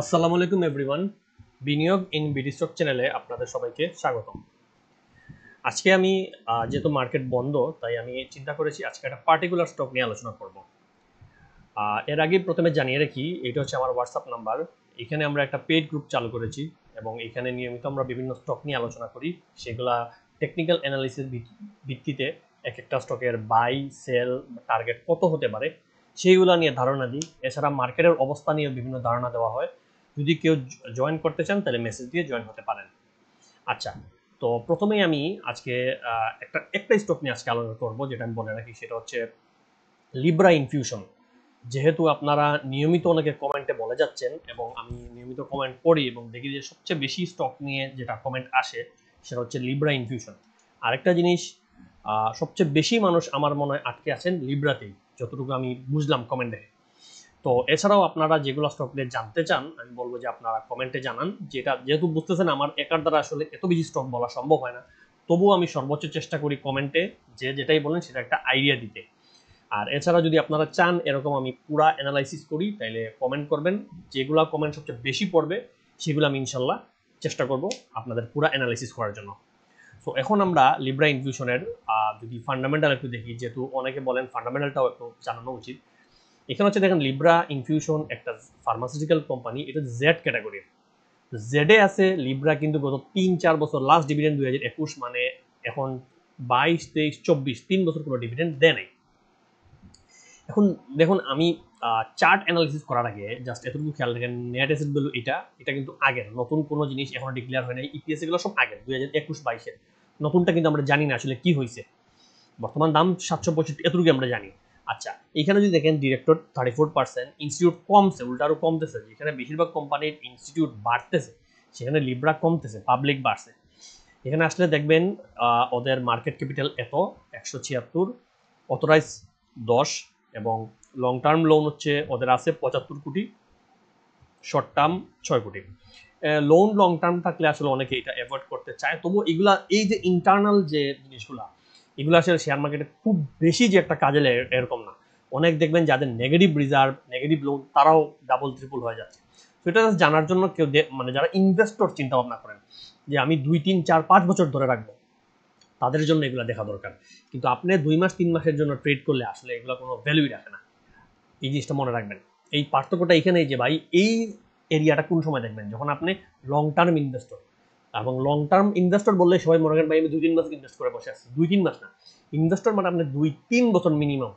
আসসালামু আলাইকুম এভরিওয়ান। বিনিয়োগ ইন বিডি স্টক চ্যানেলে আপনাদের সবাইকে স্বাগতম। আজকে আমি যেহেতু মার্কেট বন্ধ, তাই আমি চিন্তা করেছি আজকে একটা পার্টিকুলার স্টক নিয়ে আলোচনা করব। এর আগে প্রথমে জানিয়ে রাখি, এটা হচ্ছে আমার হোয়াটসঅ্যাপ নাম্বার। এখানে আমরা একটা পেইড গ্রুপ চালু করেছি এবং এখানে নিয়মিত আমরা বিভিন্ন স্টক নিয়ে আলোচনা করি। সেগুলা টেকনিক্যাল অ্যানালিসিস ভিত্তিতে এক একটা স্টকের বাই সেল টার্গেট কত হতে পারে সেইগুলো নিয়ে ধারণা দিই। এছাড়া মার্কেটের অবস্থা নিয়ে বিভিন্ন ধারণা দেওয়া হয়। যদি কেউ জয়েন করতে চান তাহলে মেসেজ দিয়ে জয়েন হতে পারেন। আচ্ছা, তো প্রথমেই আমি আজকে একটা স্টক নিয়ে আজকে আলোচনা করবো, যেটা আমি বলে রাখি, সেটা হচ্ছে লিব্রা ইনফিউশন। যেহেতু আপনারা নিয়মিত অনেকে কমেন্টে বলে যাচ্ছেন এবং আমি নিয়মিত কমেন্ট পড়ি এবং দেখি যে সবচেয়ে বেশি স্টক নিয়ে যেটা কমেন্ট আসে সেটা হচ্ছে লিব্রা ইনফিউশন। আরেকটা জিনিস, সবচেয়ে বেশি মানুষ আমার মনে হয় আটকে আছেন লিব্রাতেই, যতটুকু আমি বুঝলাম কমেন্টে। তো এছাড়াও আপনারা যেগুলো স্টক নিয়ে জানতে চান আমি বলবো যে আপনারা কমেন্টে জানান। যেটা যেহেতু বুঝতেছেন আমার একার দ্বারা আসলে এত বেশি স্টক বলা সম্ভব হয় না, তবুও আমি সর্বোচ্চ চেষ্টা করি কমেন্টে যে যেটাই বলেন সেটা একটা আইডিয়া দিতে। আর এছাড়া যদি আপনারা চান এরকম আমি পুরা অ্যানালাইসিস করি, তাইলে কমেন্ট করবেন। যেগুলো কমেন্ট সবচেয়ে বেশি পড়বে সেগুলো আমি ইনশাল্লাহ চেষ্টা করব আপনাদের পুরা অ্যানালাইসিস করার জন্য। সো এখন আমরা লিব্রা ইনফিউশনের যদি ফান্ডামেন্টাল একটু দেখি, যেহেতু অনেকে বলেন ফান্ডামেন্টালটাও একটু জানানো উচিত। এখানে হচ্ছে দেখেন, লিব্রা ইনফিউশন একটা ফার্মাসিউটিক্যাল কোম্পানি, এটা জেড ক্যাটাগরির। জেডে আছে লিব্রা, কিন্তু গত ৩-৪ বছর লাস্ট ডিভিডেন্ড 2021, মানে এখন 22, 23, 24 3 বছর কোনো ডিভিডেন্ড দেয় নাই। এখন দেখুন, আমি চার্ট অ্যানালিসিস করার আগে জাস্ট এতটুকু খেয়াল রাখেন, নেট অ্যাসেট ভ্যালু এটা কিন্তু আগের, নতুন কোনো জিনিস এখনো ডিক্লেয়ার হয় নাই। ইপিএস এগুলো সব আগের 2021-22-এর। নতুনটা কিন্তু আমরা জানি না আসলে কি হয়েছে। বর্তমান দাম 765, এতটুকু আমরা জানি। আচ্ছা, এখানে যদি দেখেন ডিরেক্টর 34%, ইনস্টিটিউট কমছে, উল্টারও কমতেছে। যেখানে বেশিরভাগ কোম্পানির ইনস্টিটিউট বাড়তেছে সেখানে লিব্রা কমতেছে, পাবলিক বাড়ছে। এখানে আসলে দেখবেন ওদের মার্কেট ক্যাপিটাল এত 176, অথরাইজ 10, এবং লং টার্ম লোন হচ্ছে ওদের আছে 75 কোটি, শর্ট টার্ম 6 কোটি। লোন লং টার্ম থাকলে আসলে অনেকে এটা অ্যাভয়েড করতে চায়, তবুও এগুলা এই যে ইন্টারনাল যে জিনিসগুলা, এগুলো আসলে শেয়ার মার্কেটে খুব বেশি যে একটা কাজে লাগে এরকম না। অনেক দেখবেন যাদের নেগেটিভ রিজার্ভ, নেগেটিভ লোন, তারাও ডাবল ট্রিপল হয়ে যাচ্ছে। তো এটা জানার জন্য কেউ মানে যারা ইনভেস্টর চিন্তা ভাবনা করেন যে আমি 2, 3, 4, 5 বছর ধরে রাখবো, তাদের জন্য এগুলো দেখা দরকার। কিন্তু আপনি 2 মাস 3 মাসের জন্য ট্রেড করলে আসলে এগুলো কোনো ভ্যালুই রাখে না। এই জিনিসটা মনে রাখবেন। এই পার্থক্যটা এখানেই যে ভাই, এই এরিয়াটা কোন সময় দেখবেন যখন আপনি লং টার্ম ইনভেস্টর। এবং লং টার্ম ইনভেস্টর বললে সবাই মনে করেন ভাই আমি 2-3 মাস ইনভেস্ট করে বসে আছি। 2-3 মাস না, ইনভেস্টর মানে আপনি 2-3 বছর মিনিমাম,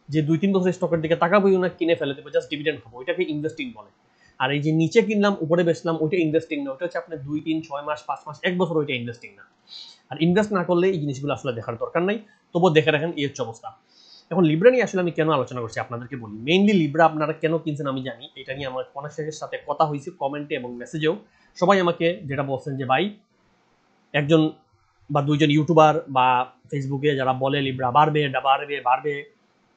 যে 2-3 বছর স্টকের দিকে তাকাবোই না, কিনে ফেলে দেবো, জাস্ট ডিভিডেন্ড খাবো, ওইটাকে ইনভেস্টিং বলে। আর এই যে নিচে কিনলাম উপরে বেচলাম, ওইটা ইনভেস্টিং না। ওইটা হচ্ছে আপনি 2-3, 6 মাস 5 মাস 1 বছর, ওইটা ইনভেস্টিং না। আর ইনভেস্ট না করলে এই জিনিসগুলো আসলে দেখার দরকার নাই। তবুও দেখে রাখেন, এই হচ্ছে অবস্থা। এখন লিব্রা নিয়ে আসলে আমি কেন আলোচনা করছি আপনাদেরকে বলি। মেইনলি লিব্রা আপনারা কেন কিনছেন আমি জানি, এটা নিয়ে আমার অনেকের সাথে কথা হয়েছে কমেন্টে এবং মেসেজেও। সবাই আমাকে যেটা বলছেন যে ভাই, একজন বা দুইজন ইউটিউবার বা ফেসবুকে যারা বলে লিব্রা বাড়বে, এটা বাড়বে বাড়বে,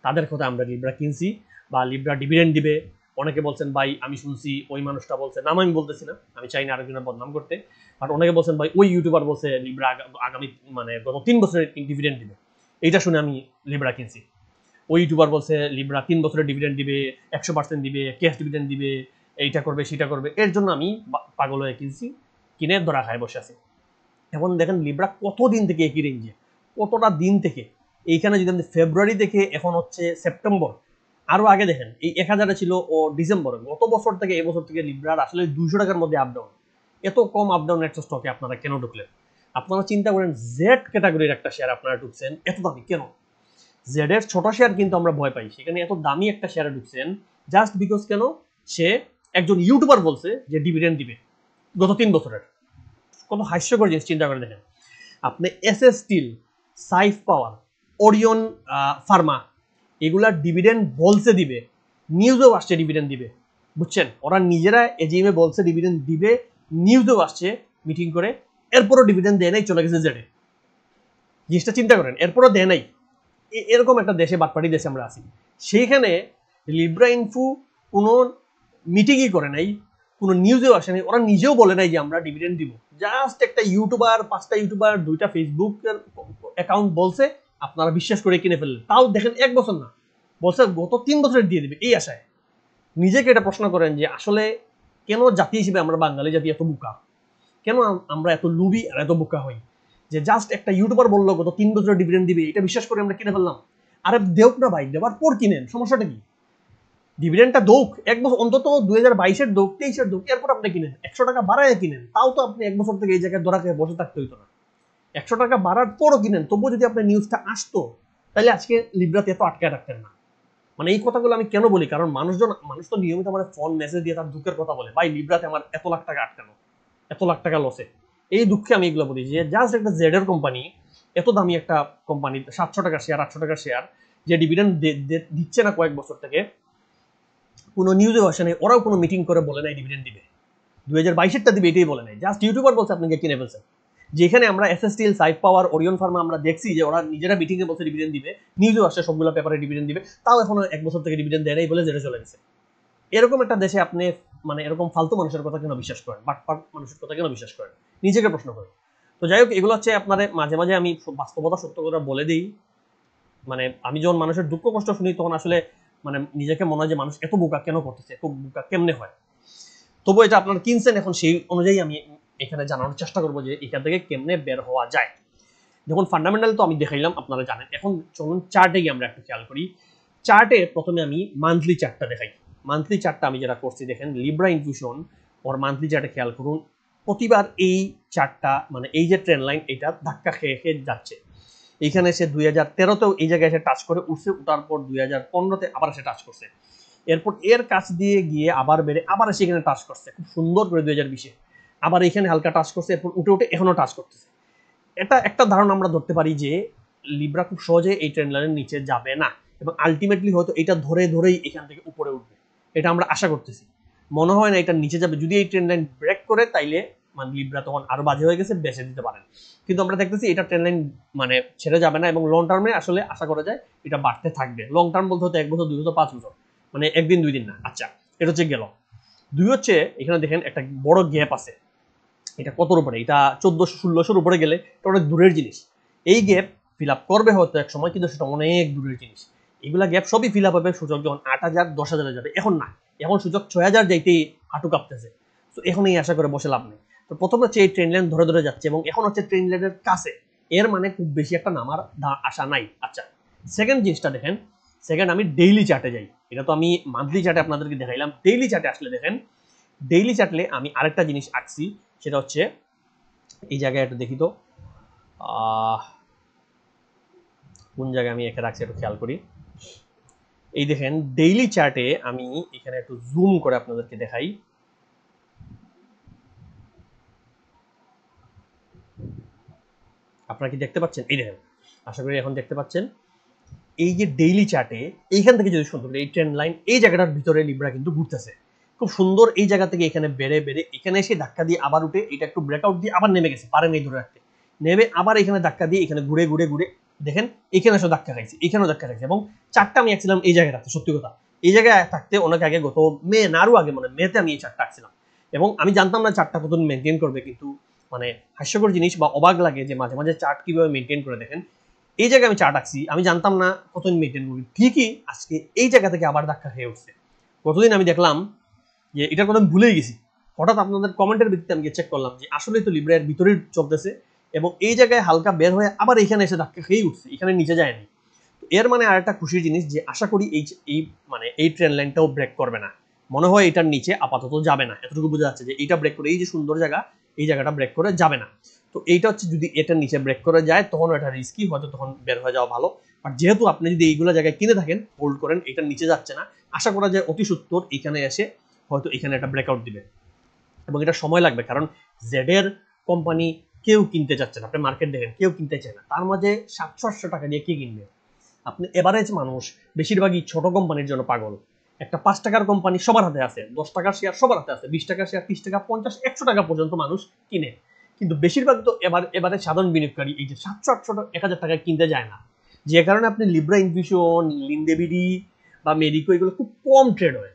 তাদের কথা আমরা লিব্রা কিনছি বা লিব্রা ডিভিডেন্ড দিবে। অনেকে বলছেন ভাই, আমি শুনছি ওই মানুষটা বলছে, নাম আমি বলতেছি না, আমি চাই না আরেকজনের বদনাম করতে, বাট অনেকে বলছেন ভাই ওই ইউটিউবার বলছে লিব্রা আগামী মানে গত 3 বছরের ডিভিডেন্ড দিবে। এইটা শুনে আমি লিব্রা কিনছি। ওই ইউটিউবার বলছে লিব্রা 3 বছরের ডিভিডেন্ড দিবে, 100% দিবে, ক্যাশ ডিভিডেন্ড দিবে, এইটা করবে সেটা করবে। এর জন্য আমি পাগল হয়ে কিনছি, কিনে ধরা খায় বসে আছি। এখন দেখেন লিব্রা কতদিন থেকে একই রেঞ্জে, কতটা দিন থেকে। এইখানে যদি আপনি ফেব্রুয়ারি থেকে এখন হচ্ছে সেপ্টেম্বর, আরো আগে দেখেন এই 1000 ছিল ও ডিসেম্বরে। গত বছর থেকে এবছর থেকে লিব্রার আসলে 200 টাকার মধ্যে আপডাউন। এত কম আপডাউন একটা স্টকে আপনারা কেন ঢুকলেন? আপনারা চিন্তা করেন, জেড ক্যাটাগরির একটা শেয়ার আপনারা ঢুকছেন এত দামি কেন? জেড এর ছোট শেয়ার কিন্তু আমরা ভয় পাই, সেখানে এত দামি একটা শেয়ারে ঢুকছেন জাস্ট বিকজ কেন? সে একজন ইউটিউবার বলছে যে ডিভিডেন্ড দিবে গত 3 বছরের। কত হাস্যকর জিনিস চিন্তা করে দেখেন। আপনি এসএস স্টিল, সাইফ পাওয়ার, ওরিয়ন ফার্মা, এগুলা ডিভিডেন্ড বলছে দিবে, নিউজেও আসছে ডিভিডেন্ড দিবে। বুঝছেন, ওরা নিজেরা এজিএমে বলছে ডিভিডেন্ড দিবে, নিউজেও আসছে মিটিং করে, এরপরও ডিভিডেন্ড দেয় নাই, চলে গেছে জেডে। জিনিসটা চিন্তা করেন, এরপরও দেয় নাই। এরকম একটা দেশে, বাটপাটি দেশে আমরা আছি। সেইখানে লিব্রা ইনফু কোনো মিটিংই করে নাই, কোনো নিউজেও আসে নাই, ওরা নিজেও বলে নাই যে আমরা ডিভিডেন্ড দিব। জাস্ট একটা ইউটিউবার, 5টা ইউটিউবার, 2টা ফেসবুকের অ্যাকাউন্ট বলছে, আপনারা বিশ্বাস করে কিনে ফেললেন। তাও দেখেন 1 বছর না, বলছে গত 3 বছরের দিয়ে দিবে এই আশায়। নিজেকে এটা প্রশ্ন করেন যে আসলে কেন জাতি হিসেবে আমরা বাঙালি জাতি এত বোকা, কেন আমরা এত লুবি আর এত বোকা হই যে জাস্ট একটা ইউটিউবার বললো গত 3 বছরের ডিভিডেন্ড দিবে, এটা বিশ্বাস করে আমরা কিনে ফেললাম। আরে দেউক না ভাই, দেওয়ার পর কিনেন, সমস্যাটা কি? ডিভিডেন্ডটা দৌক এক বছর অন্তত 2022-এর দৌক 23-এর দৌক, এরপর আপনি কিনেন 100 টাকা বাড়ায় কিনেন, তাও তো আপনি এক বছর থেকে এই জায়গায় ধরা খেয়ে বসে থাকতে হইতো না। 100 টাকা বাড়ার পরও কিনেন, তবুও যদি আপনার নিউজটা আসতো তাহলে আজকে লিব্রাতে এত আটকায় রাখতেন না। মানে এই কথাগুলো আমি কেন বলি, কারণ মানুষ তো নিয়মিত আমার ফোন মেসেজ দিয়ে তার দুঃখের কথা বলে, ভাই লিব্রাতে আমার এত লাখ টাকা আটকানো, এত লাখ টাকা লসে। এই দুঃখে আমি এগুলো বলি যে জাস্ট একটা জেডের কোম্পানি, এত দামি একটা কোম্পানি, 700 টাকার শেয়ার 800 টাকার শেয়ার, যে ডিভিডেন্ড দিচ্ছে না কয়েক বছর থেকে, কোনো নিউজে আসে নাই, ওরাও কোনো মিটিং করে বলে নাই ডিভিডেন্ড দিবে, 2022-এরটা দিবে এটাই বলে নাই, জাস্ট ইউটিউবার বলছে আপনাকে কিনে ফেলছে। যেখানে আমরা এসএসটিএল, সাইফ পাওয়ার, ওরিয়ন ফার্মা আমরা দেখছি যে ওরা নিজেরা মিটিং এ বলছে ডিভিডেন্ড দিবে, নিউজে আসছে সবগুলো পেপারে ডিভিডেন্ড দিবে, তাও এখনো এক বছর থেকে ডিভিডেন্ড দেয় নাই বলে যেটা চলে গেছে। এরকম একটা দেশে আপনি মানে এরকম ফালতু মানুষের কথা কেন বিশ্বাস করেন, বাটপাট মানুষের কথা কেন বিশ্বাস করেন, নিজেকে প্রশ্ন করেন। তো যাই হোক, এগুলো হচ্ছে আপনাদের মাঝে মাঝে আমি বাস্তবতা সত্য কথা বলে দিই। মানে আমি যখন মানুষের দুঃখ কষ্ট শুনি তখন আসলে মানে নিজেকে মনে হয় যে মানুষ এত বোকা কেন করতেছে, খুব বোকা কেমনে হয়। তবু এটা আপনারা কিনছেন, এখন সেই অনুযায়ী আমি এখানে জানানোর চেষ্টা করবো যে এখান থেকে কেমনে বের হওয়া যায়। যখন ফান্ডামেন্টাল তো আমি দেখাইলাম, আপনারা জানেন। এখন চলুন চার্টে গিয়ে আমরা একটু খেয়াল করি। চার্টে প্রথমে আমি মান্থলি চার্টটা দেখাই। মান্থলি চার্টটা আমি যেটা করছি দেখেন, লিব্রা ইনফিউশন ওর মান্থলি চার্টে খেয়াল করুন। প্রতিবার এই চার্টটা মানে এই যে ট্রেন্ড লাইন, এটা ধাক্কা খেয়ে খেয়ে যাচ্ছে। এইখানে এসে 2013-তেও এই জায়গায় এসে টাচ করে উঠছে, উঠার পর 2015-তে আবার এসে টাচ করছে, এরপর এর কাছ দিয়ে গিয়ে আবার বেড়ে আবার এসে এখানে টাচ করছে খুব সুন্দর করে 2020-এ, আবার এখানে হালকা টাচ করছে, এরপর উঠে উঠে এখনো টাচ করতেছে। এটা একটা ধারণা আমরা ধরতে পারি যে লিব্রা খুব সহজে এই ট্রেন্ড লাইনের নিচে যাবে না, এবং আলটিমেটলি হয়তো এটা ধরে ধরেই এখান থেকে উপরে উঠবে, এটা আমরা আশা করতেছি। মনে হয় না এটা নিচে যাবে। যদি এই ট্রেন্ড লাইন ব্রেক করে তাইলে মানে লিব্রা তখন আরো বাজে হয়ে গেছে, বেঁচে দিতে পারেন। কিন্তু আমরা দেখতেছি এটা ট্রেন্ড লাইন মানে ছেড়ে যাবে না, এবং লং টার্মে আসলে আশা করা যায় এটা বাড়তে থাকবে। লং টার্ম বলতে হতো 1 বছর 2 বছর 5 বছর, মানে একদিন 2 দিন না। আচ্ছা, এটা হচ্ছে গেল। 2 হচ্ছে এখানে দেখেন একটা বড় গ্যাপ আছে, এটা কতর উপরে, এটা 1400-1600-র উপরে গেলে এটা অনেক দূরের জিনিস। এই গ্যাপ ফিল আপ করবে হয়তো এক সময়, কিন্তু সেটা অনেক দূরের জিনিস। এগুলা গ্যাপ সবই ফিল আপ হবে সূচক যখন 8000 10,000-এ যাবে। এখন না, এখন সূচক 6000 যাইতেই হাঁটু কাঁপতেছে। তো এখন এই আশা করে বসে লাভ নেই। তো প্রথম হচ্ছে এই ট্রেন্ড লাইন ধরে ধরে যাচ্ছে, এবং এখন হচ্ছে ট্রেন্ড লাইনের কাছে, এর মানে খুব বেশি একটা নামার আশা নাই। আচ্ছা, সেকেন্ড জিনিসটা দেখেন। সেকেন্ড আমি ডেইলি চার্টে যাই, এটা তো আমি মান্থলি চার্টে আপনাদেরকে দেখাইলাম। ডেইলি চার্টে আসলে দেখেন, ডেইলি চার্টে আমি আরেকটা জিনিস আঁকছি, সেটা হচ্ছে এই জায়গায় একটু দেখি তো কোন জায়গায় আমি একে রাখছি, একটু খেয়াল করি। এই দেখেন ডেইলি চার্টে আমি এখানে একটু জুম করে আপনাদেরকে দেখাই। আপনারা কি দেখতে পাচ্ছেন? এই দেখেন, আশা করি এখন দেখতে পাচ্ছেন। এই যে ডেইলি চার্টে এইখান থেকে যদি সুন্দর এই ট্রেন্ড লাইন, এই জায়গাটার ভিতরে লিব্রা কিন্তু ঘুরতেছে খুব সুন্দর। এই জায়গা থেকে এখানে বেড়ে বেড়ে এখানে এসে ধাক্কা দিয়ে আবার উঠে, এটা একটু ব্রেকআউট দিয়ে আবার নেমে গেছে, পারেন এই ধরে রাখতে, নেমে আবার এখানে ধাক্কা দিয়ে এখানে ঘুরে ঘুরে ঘুরে দেখেন এখানে এসে ধাক্কা খাইছে, এখানেও ধাক্কা খাইছে। এবং চারটা আমি আঁকছিলাম এই জায়গায় রাখতে, সত্যি কথা এই জায়গায় থাকতে অনেক আগে, গত মে না আরো আগে, মানে মেতে আমি এই চারটা আঁকছিলাম, এবং আমি জানতাম না চারটা কতদিন মেনটেন করবে। কিন্তু মানে হাস্যকর জিনিস বা অবাক লাগে যে মাঝে মাঝে চার্ট কিভাবে মেনটেন করে। দেখেন এই জায়গায় আমি চার্ট আঁকছি, আমি জানতাম না কতদিন মেনটেন করবে, ঠিকই আজকে এই জায়গা থেকে আবার ধাক্কা খেয়ে উঠছে। কতদিন আমি দেখলাম যে এটার কথা আমি ভুলেই গেছি। হঠাৎ আপনাদের কমেন্টের ভিত্তিতে আমি চেক করলাম যে আসলেই তো লিব্রা এর ভিতরেই চলতেছে, এবং এই জায়গায় হালকা বের হয়ে আবার এখানে এসে ধাক্কা খেয়েই উঠছে, এখানে নিচে যায়নি। এর মানে আর একটা খুশির জিনিস যে আশা করি এই মানে এই ট্রেন্ড লাইনটাও ব্রেক করবে না, মনে হয় এটার নিচে আপাতত যাবে না। এতটুকু বোঝা যাচ্ছে যে এইটা ব্রেক করে, এই যে সুন্দর জায়গা, এই জায়গাটা ব্রেক করে যাবে না। তো এইটা হচ্ছে যদি এটার নিচে ব্রেক করে যায় তখন এটা রিস্কি, হয়তো তখন বের হয়ে যাওয়া ভালো। আর যেহেতু আপনি যদি এইগুলো জায়গায় কিনে থাকেন, হোল্ড করেন, এটার নিচে যাচ্ছে না, আশা করা যায় অতি সত্বর এখানে এসে হয়তো এখানে একটা ব্রেকআউট দিবে, এবং এটা সময় লাগবে। কারণ জেডের কোম্পানি কেউ কিনতে চাচ্ছে না, আপনি মার্কেট দেখেন কেউ কিনতে চায় না, তার মাঝে 700-800 টাকা দিয়ে কে কিনবে? আপনি এভারেজ মানুষ বেশিরভাগই ছোট কোম্পানির জন্য পাগল। একটা 5 টাকার কোম্পানি সবার হাতে আছে, 10 টাকার শেয়ার সবার হাতে আছে, 20 টাকার শেয়ার 30 টাকা 50 100 টাকা পর্যন্ত মানুষ কিনে। কিন্তু বেশিরভাগ তো এবারে সাধারণ বিনিয়োগকারী এই যে 700-800 1000 টাকায় কিনতে যায় না, যে কারণে আপনি লিব্রা ইনফিউশন, লিন্ডেবিডি বা মেরিকো এগুলো খুব কম ট্রেড হয়,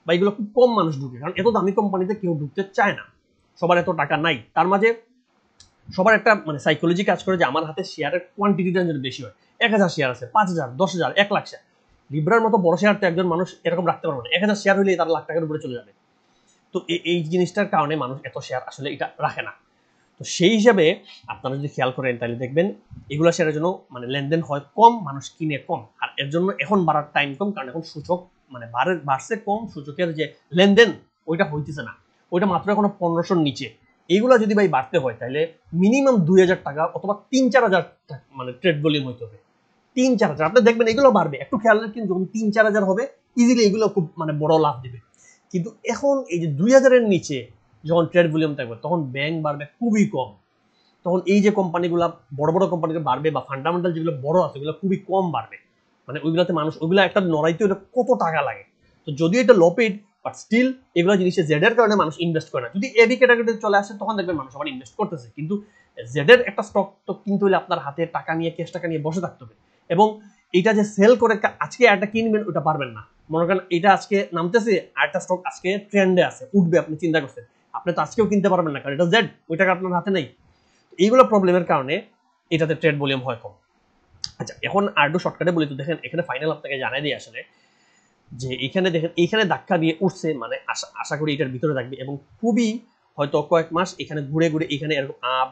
বা এগুলো খুব কম মানুষ ঢুকে, কারণ এত দামি কোম্পানিতে কেউ ঢুকতে চায় না, সবার এত টাকা নাই। তার মাঝে সবার একটা মানে সাইকোলজি কাজ করে যে আমার হাতে শেয়ারের কোয়ান্টিটিটা যেন বেশি হয়। 1000 শেয়ার আছে, 5000, 10,000, 1 লাখ শেয়ার। লিব্রার মতো বড় শেয়ার তো একজন মানুষ এরকম রাখতে পারবে না, 1000 শেয়ার হলে তার লাখ টাকার উপরে চলে যাবে। তো তো এই জিনিসটার কারণে মানুষ এত শেয়ার আসলে এটা রাখে না। তো সেই হিসাবে আপনারা যদি খেয়াল করেন তাহলে দেখবেন এগুলো শেয়ারের জন্য মানে লেনদেন হয় কম, মানুষ কিনে কম, আর এর জন্য এখন বাড়ার টাইম কম, কারণ এখন সূচক মানে বাড়ছে কম, সূচকের যে লেনদেন ওইটা হইতেছে না, ওইটা মাত্র এখনো 1500-র নিচে। এইগুলা যদি ভাই বাড়তে হয় তাহলে মিনিমাম 2000 টাকা অথবা 3-4000 মানে ট্রেড ভলিউম হইতে হবে। 3-4000 আপনি দেখবেন এগুলো বাড়বে, একটু খেয়াল রাখেন যখন 3-4000 হবে ইজিলি এগুলো খুব মানে বড় লাভ দিবে। কিন্তু এখন এই যে 2000-এর নিচে যখন ট্রেড ভলিউম থাকবে তখন ব্যাংক বাড়বে খুবই কম, তখন এই যে কোম্পানিগুলো বড় বড় কোম্পানিগুলো বাড়বে বা ফান্ডামেন্টাল যেগুলো বড় আছে ওগুলো খুবই কম বাড়বে, মানে ওইগুলোতে মানুষ ওইগুলো একটা নড়াইতে হলে কত টাকা লাগে। তো যদিও এটা লো পেইড বাট স্টিল এগুলো জিনিসে জেড এর কারণে মানুষ ইনভেস্ট করে না। যদি এবি ক্যাটাগরিতে চলে আসে তখন দেখবেন মানুষ আবার ইনভেস্ট করতেছে, কিন্তু জেড এর একটা স্টক তো কিনতে হলে আপনার হাতে টাকা নিয়ে ক্যাশ টাকা নিয়ে বসে থাকতে হবে, এবং এটা যে সেল করে আজকে একটা কিনবেন ওটা পারবেন না। মনে করেন এটা আজকে নামতেছে আর একটা স্টক আজকে ট্রেন্ডে আছে উঠবে, আপনি চিন্তা করছেন আপনি তো আজকেও কিনতে পারবেন না, কারণ এটা জেড, ওই টাকা আপনার হাতে নেই। এইগুলো প্রবলেমের কারণে এটাতে ট্রেড ভলিউম হয় কম। আচ্ছা এখন আর একটু শর্টকাটে বলি, তো দেখেন এখানে ফাইনাল আপনাকে জানাই দিই আসলে যে এখানে দেখেন এইখানে ধাক্কা দিয়ে উঠছে, মানে আশা করি এটার ভিতরে থাকবে এবং খুবই হয়তো কয়েক মাস এখানে ঘুরে ঘুরে এখানে এরকম আপ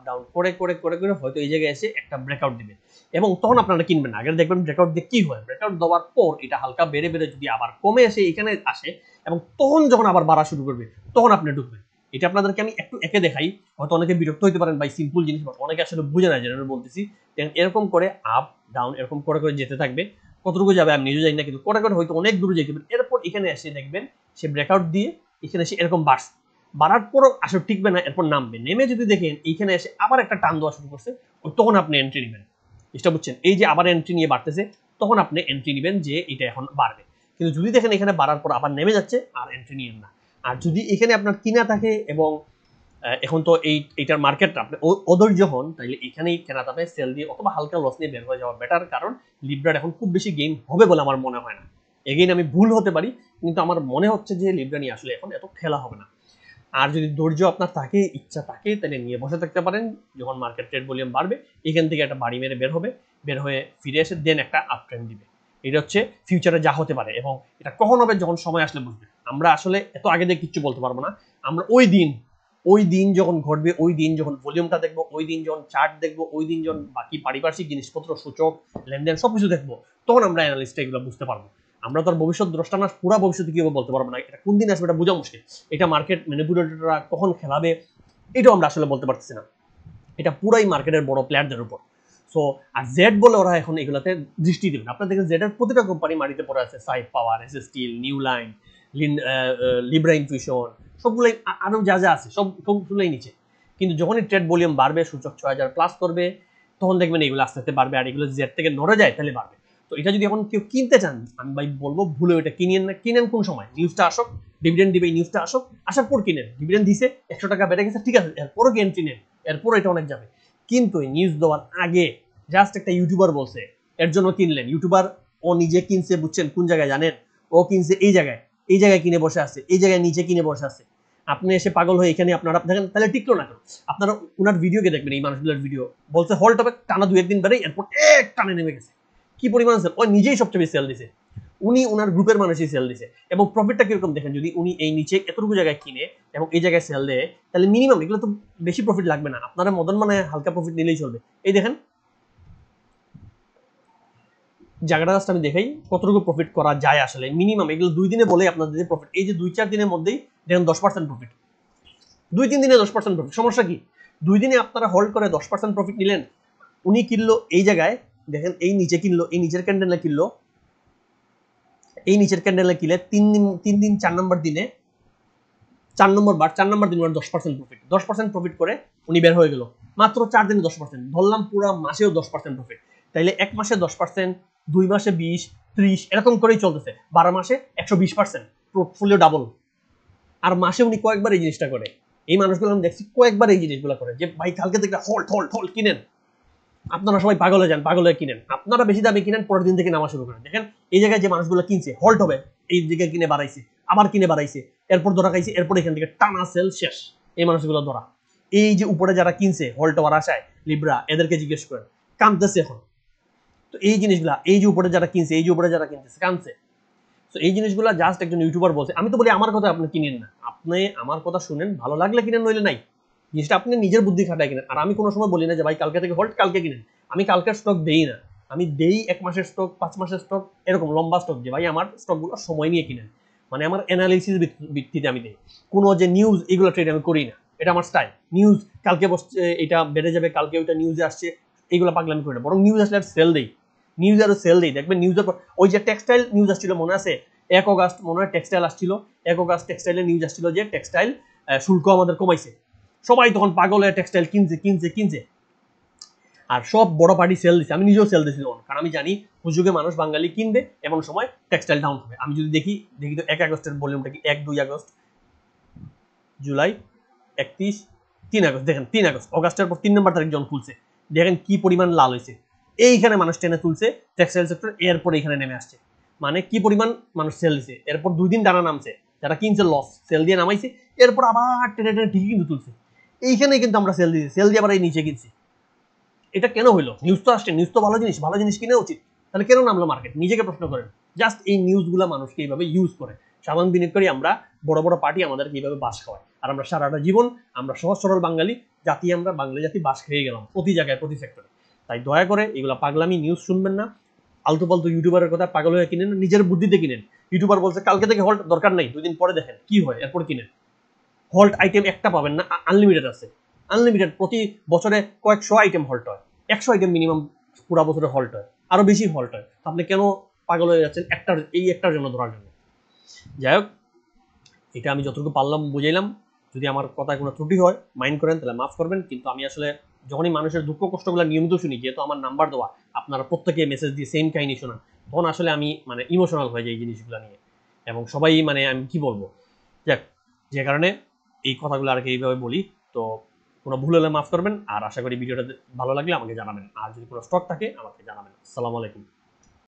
ডাউন করে করে করে করে হয়তো এই জায়গায় এসে একটা ব্রেকআউট দিবে, এবং তখন আপনারা কিনবেন। আগে দেখবেন ব্রেকআউট দিয়ে কি হয়, ব্রেকআউট দেওয়ার পর এটা হালকা বেড়ে বেড়ে যদি আবার কমে এসে এখানে আসে এবং তখন যখন আবার বাড়া শুরু করবে তখন আপনি ঢুকবেন। এটা আপনাদেরকে আমি একটু একে দেখাই, হয়তো অনেকে বিরক্ত হইতে পারেন ভাই সিম্পল জিনিস, অনেকে আসলে বুঝে না যেটা বলতেছি। এরকম করে আপ ডাউন এরকম করে করে যেতে থাকবে, কতটুকু যাবে আমি নিজে জানি না, কিন্তু করে করে হয়তো অনেক দূরে যেতে পারেন। এরপর এখানে এসে দেখবেন সে ব্রেকআউট দিয়ে এখানে এসে এরকম বাড়ছে, বাড়ার পরও আসলে টিকবে না, এরপর নামবে, নেমে যদি দেখেন এইখানে এসে আবার একটা টান দেওয়া শুরু করছে, তখন আপনি এন্ট্রি নেবেন। জিনিসটা বুঝছেন, এই যে আবার এন্ট্রি নিয়ে বাড়তেছে তখন আপনি এন্ট্রি নেবেন যে এটা এখন বাড়বে। কিন্তু যদি দেখেন এখানে বাড়ার পর আবার নেমে যাচ্ছে আর এন্ট্রি নিয়েন না। আর যদি এখানে আপনার কিনা থাকে এবং এখন তো এইটার মার্কেটটা আপনি অধৈর্য হন, তাইলে এখানেই কেনা যাবে সেল দিয়ে অথবা হালকা লস নিয়ে বের হয়ে যাওয়া বেটার, কারণ লিব্রার এখন খুব বেশি গেম হবে বলে আমার মনে হয় না। এগেইন আমি ভুল হতে পারি, কিন্তু আমার মনে হচ্ছে যে লিব্রা নিয়ে আসলে এখন এত খেলা হবে না। আর যদি ধৈর্য আপনার থাকে, ইচ্ছা থাকে, তাহলে নিয়ে বসে থাকতে পারেন, যখন মার্কেট ট্রেড ভলিউম বাড়বে এখান থেকে একটা বাড়ি মেরে বের হবে, বের হয়ে ফিরে এসে দেন একটা আপ ট্রেন্ড দিবে। এটা হচ্ছে ফিউচারে যা হতে পারে, এবং এটা কখন হবে যখন সময় আসলে বুঝবে। আমরা আসলে এত আগে দিয়ে কিচ্ছু বলতে পারবো না, আমরা ওই দিন যখন ঘটবে, ওই দিন যখন ভলিউমটা দেখবো, ওই দিন যখন চার্ট দেখবো, ওই দিন যখন বাকি পারিপার্শ্বিক জিনিসপত্র সূচক লেনদেন সবকিছু দেখবো, তখন আমরা অ্যানালিস্টটা এগুলো বুঝতে পারবো। আমরা তো আর ভবিষ্যৎ দ্রষ্টা না, পুরো ভবিষ্যতে কি হবে বলতে পারবো না, এটা কোন দিন আসবে এটা বোঝা মুশকিল, এটা মার্কেট ম্যানিপুলেটররা কখন খেলাবে এটাও আমরা আসলে বলতে পারতেছি না, এটা পুরাই মার্কেটের বড় প্লেয়ারদের উপর। সো আর জেড বলে ওরা এখন এগুলোতে দৃষ্টি দেবেন। আপনারা দেখেন জেডের প্রতিটা কোম্পানি মাটিতে পড়ে আছে, side power, SS steel, new line, Libra infusion, সবগুলোই আরও যা যা আছে সবগুলোই নিচে। কিন্তু যখনই ট্রেড ভলিউম বাড়বে, সূচক 6000 প্লাস করবে, তখন দেখবেন এগুলো আস্তে আস্তে বাড়বে, আর এগুলো জেড থেকে নড়ে যায় তাহলে বাড়বে। তো এটা যদি এখন কেউ কিনতে চান, আমি ভাই বলবো ভুলে ওইটা কিনেন না। কিনেন কোন সময়, নিউজটা আসুক, ডিভিডেন্ড দিবে, এই নিউজটা আসুক, আসার পর কিনেন। ডিভিডেন্ড দিছে 100 টাকা বেড়ে গেছে, ঠিক আছে, এরপরও কি এন্ট্রি নেন, এরপর এটা অনেক যাবে। কিন্তু এই নিউজ দেওয়ার আগে জাস্ট একটা ইউটিউবার বলছে এর জন্য কিনলেন, ইউটিউবার ও নিজে কিনছে, বুঝছেন কোন জায়গায় জানেন, ও কিনছে এই জায়গায় কিনে বসে আছে, এই জায়গায় নিচে কিনে বসে আছে। আপনি এসে পাগল হয়ে এখানে আপনারা দেখেন, তাহলে টিকলো না কেন? আপনারা ওনার ভিডিওকে দেখবেন, এই মানুষগুলোর ভিডিও, বলছে হল্ট হবে, টানা 2-1 দিন বেড়ে এরপর এক টানে নেমে গেছে। কি পরিমাণ সেল, ও নিজেই সবচেয়ে বেশি সেল দিছে, উনি ওনার গ্রুপের মানুষই সেল দিছে। এবং প্রফিটটা কিরকম দেখেন, যদি উনি এই নিচে এতটুকু জায়গায় কিনে এবং এই জায়গায় সেল দেয়, তাহলে মিনিমাম এগুলো তো বেশি প্রফিট লাগবে না, আপনারা মদন মানে হালকা প্রফিট নিলেই চলবে। এই দেখেন জায়গাটা জাস্ট আমি দেখাই কতটুকু প্রফিট করা যায় আসলে মিনিমাম, এগুলো 2 দিনে বলে আপনাদের প্রফিট, এই যে 2-4 দিনের মধ্যেই দেখেন 10% প্রফিট, 2-3 দিনে 10% প্রফিট, সমস্যা কি? 2 দিনে আপনারা হোল্ড করে 10% প্রফিট নিলেন। উনি কিনলো এই জায়গায়, দেখেন এই নিচে কিনলো, এই নিচের ক্যান্ডেলে কিনলো, এই নিচের ক্যান্ডেলে কিনলে 3 দিন 4 নম্বর দিনে 4 নম্বর বার 4 নম্বর দিন 10% প্রফিট, 10% প্রফিট করে উনি বের হয়ে গেল মাত্র 4 দিনে 10%, ধরলাম পুরো মাসেও 10% প্রফিট, তাইলে এক মাসে 10%, 2 মাসে 20, 30 এরকম করেই চলতেছে, 12 মাসে 120% পোর্টফোলিও ডাবল। আর মাসে উনি কয়েকবার এই জিনিসটা করে, এই মানুষগুলো আমি দেখছি কয়েকবার এই জিনিসগুলো করে, যে ভাই কালকে থেকে হোল্ড কিনেন, আপনারা সবাই পাগল হয়ে যান, পাগল হয়ে কিনেন, আপনারা বেশি দামে কিনেন, পরের দিন থেকে নামা শুরু করেন। দেখেন এই জায়গায় যে মানুষগুলো কিনছে হল্ট হবে, এই দিকে কিনে বাড়াইছে, আবার কিনে বাড়াইছে, এরপর ধরা খাইছে, এরপর এখান থেকে টানা সেল শেষ, এই মানুষগুলো ধরা। এই যে উপরে যারা কিনছে হল্ট হওয়ার আশায় লিব্রা, এদেরকে জিজ্ঞেস করেন, কাঁদতেছে এখন। তো এই জিনিসগুলা, এই যে উপরে যারা কিনছে, এই যে উপরে যারা কিনতেছে কাঁদছে, তো এই জিনিসগুলো জাস্ট একজন ইউটিউবার বলছে, আমি তো বলি আমার কথা আপনি কিনেন না, আপনি আমার কথা শুনেন, ভালো লাগলে কিনেন, নইলে নাই। জিনিসটা আপনি নিজের বুদ্ধি খাটায় কিনেন। আর আমি কোনো সময় বলি না যে ভাই কালকে থেকে হল্ট, কালকে কিনেন। আমি কালকের স্টক দেই না, আমি দেই 1 মাসের স্টক, 5 মাসের স্টক, এরকম লম্বা স্টক, যে ভাই আমার স্টকগুলো সময় নিয়ে কিনেন। মানে আমার অ্যানালিসিস ভিত্তিতে আমি দিই। কোনো যে নিউজ এগুলো ট্রেড আমি করি না, এটা আমার স্টাইল। নিউজ কালকে বসছে এটা বেড়ে যাবে, কালকে ওইটা নিউজে আসছে, এইগুলো পাগলামি করি না, বরং নিউজ আসলে আর সেল দেই, নিউজ আরও সেল দেই। দেখবেন নিউজের পর ওই যে টেক্সটাইল নিউজ আসছিল মনে আছে, 1 অগাস্ট মনে হয় টেক্সটাইল আসছিল, 1 অগাস্ট টেক্সটাইলের নিউজ আসছিল যে টেক্সটাইল শুল্ক আমাদের কমাইছে। সবাই তখন পাগল হয়ে টেক্সটাইল কিনছে কিনছে কিনছে, আর সব বড় পার্টি সেল দিচ্ছে, আমি নিজেও সেল দিচ্ছি তখন, কারণ আমি জানি হুজুগে মানুষ বাঙালি কিনবে, এমন সময় টেক্সটাইল ডাউন হবে। আমি যদি দেখি তো 1 আগস্টের ভলিউমটা কি, 1 2 আগস্ট, জুলাই, 31, 3 আগস্ট, দেখেন 3 আগস্ট, অগাস্টের পর 3 নম্বর তারিখ যখন খুলছে, দেখেন কি পরিমাণ লাল হয়েছে। এইখানে মানুষ টেনে তুলছে টেক্সটাইল সেক্টর, এরপর এখানে নেমে আসছে, মানে কি পরিমাণ মানুষ সেল দিছে। এরপর 2 দিন টানা নামছে, যারা কিনছে লস, সেল দিয়ে নামাইছে, এরপর আবার টেনে টেনে ঠিকই কিন্তু তুলছে। এইখানে কিন্তু আমরা সেল দিয়েছি, সেল দিয়ে আবার এই নিচে কিনছি। এটা কেন হইলো? নিউজ তো আসছে, নিউজ তো ভালো জিনিস, ভালো জিনিস কিনা উচিত, তাহলে কেন নামলো মার্কেট? নিজেকে প্রশ্ন করেন। জাস্ট এই নিউজগুলো মানুষকে এইভাবে ইউজ করে, সাধারণ বিনিয়োগকারী আমরা, বড় বড় পার্টি আমাদেরকে এইভাবে বাস খাওয়ায়, আর আমরা সারাটা জীবন, আমরা সহজ সরল বাঙালি জাতি, আমরা বাঙালি জাতি বাস খেয়ে গেলাম প্রতি জায়গায়, প্রতি সেক্টরে। তাই দয়া করে এগুলো পাগলামি নিউজ শুনবেন না, আলতু পালতু ইউটিউবারের কথা পাগল হয়ে কিনেন, নিজের বুদ্ধিতে কিনেন। ইউটিউবার বলছে কালকে থেকে হল্ট, দরকার নাই, 2 দিন পরে দেখেন কি হয়, এরপর কিনেন। হল্ট আইটেম একটা পাবেন না, আনলিমিটেড আছে, আনলিমিটেড, প্রতি বছরে কয়েকশো আইটেম হল্ট হয়, 100 আইটেম মিনিমাম পুরো বছরে হল্ট হয়, আরো বেশি হল্ট হয়। আপনি কেন পাগল হয়ে যাচ্ছেন একটার জন্য, ধরার জন্য? যাই হোক, এটা আমি যতটুকু পারলাম বুঝাইলাম। যদি আমার কথায় কোনো ত্রুটি হয় মাইন্ড করেন, তাহলে মাফ করবেন। কিন্তু আমি আসলে যখনই মানুষের দুঃখ কষ্টগুলো নিয়মিত শুনি, যেহেতু আমার নাম্বার দেওয়া, আপনারা প্রত্যেকে মেসেজ দিয়ে সেম কাহিনী শোনান, তখন আসলে আমি মানে ইমোশনাল হয়ে যাই এই জিনিসগুলো নিয়ে। এবং সবাই মানে আমি কি বলবো, যাক, যে কারণে এই কথাগুলো আর কি এইভাবে বলি। তো কোনো ভুল হলে মাফ করবেন, আর আশা করি ভিডিওটা ভালো লাগলে আমাকে জানাবেন, আর যদি কোনো স্টক থাকে আমাকে জানাবেন। আসসালামু আলাইকুম।